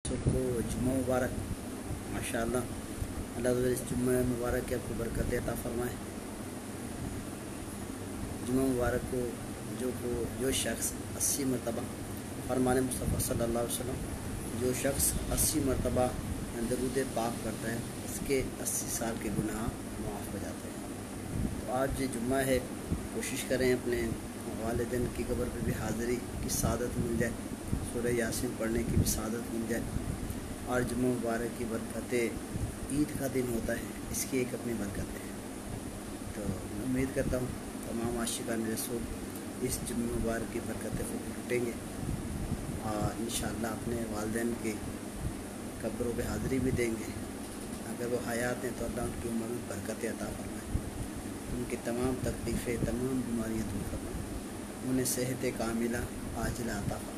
सबको जुम्मा मुबारक। माशाअल्लाह, अल्लाह ताला इस जुम्मा मुबारक के आपको बरकत अता फरमाए। जुम्मा मुबारक को जो शख्स 80 मरतबा फरमान मुस्तफ़ा सल्लल्लाहु अलैहि वसल्लम, जो शख्स 80 मरतबा दरूद पाक करता है, उसके 80 साल के गुनाह माफ़ हो जाते हैं। तो आज जुम्मा है, कोशिश करें अपने वालिदैन की कब्र पर भी हाज़िरी की सआदत मिल जाए, सूरह यासीन पढ़ने की भी सआदत मिल जाए। और जुम्मा मुबारक की बरकतें, ईद का दिन होता है, इसकी एक अपनी बरकत है। तो मैं उम्मीद करता हूँ तमाम आशिकान रसूल इस जुम्मा मुबारक की बरकतें खूब लुटेंगे और इंशाअल्लाह अपने वालिदैन के कब्रों पे हाज़िरी भी देंगे। अगर वो हयात हैं तो अल्लाह उनकी उम्र में बरकत अता फरमाए, उनकी तमाम तकलीफ़ें, तमाम बीमारियाँ दूर फरमाए, उन्हें सेहत कामिला आजिला अता फरमाए,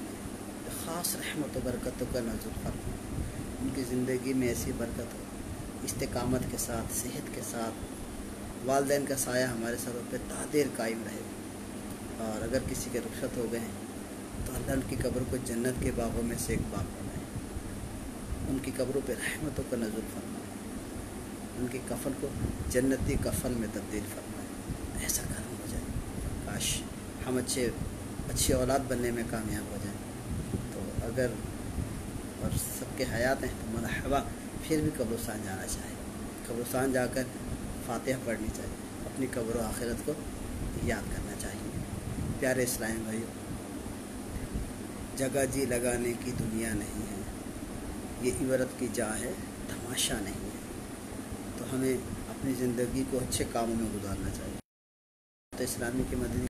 ख़ास रहमत व बरकतों का नज़ुल फरमाए। उनकी ज़िंदगी में ऐसी बरकत हो, इस्तिकामत के साथ, सेहत के साथ, वालिदैन का साया हमारे सरों पे तादेर कायम रहे। और अगर किसी के रुखसत हो गए हैं तो अल्लाह उनकी कब्र को जन्नत के बागों में से एक बाग बनाए, उनकी कब्रों पे रहमतों का नज़ुल फरमाए, उनके कफन को जन्नती कफन में तब्दील फरमाए। ऐसा करम हो जाए, काश हम अच्छी औलाद बनने में कामयाब हो जाए। तो अगर और सबके हयात हैं तो मरहबा, फिर भी कब्रिस्तान जाना चाहिए, कब्रिस्तान जाकर फातिहा पढ़नी चाहिए, अपनी कब्र व आखिरत को याद करना चाहिए। प्यारे इस्लामी भाइयों, जगह जी लगाने की दुनिया नहीं है, ये इबरत की जा है, तमाशा नहीं है। तो हमें अपनी ज़िंदगी को अच्छे कामों में गुजारना चाहिए। तो इस्लामी के मदनी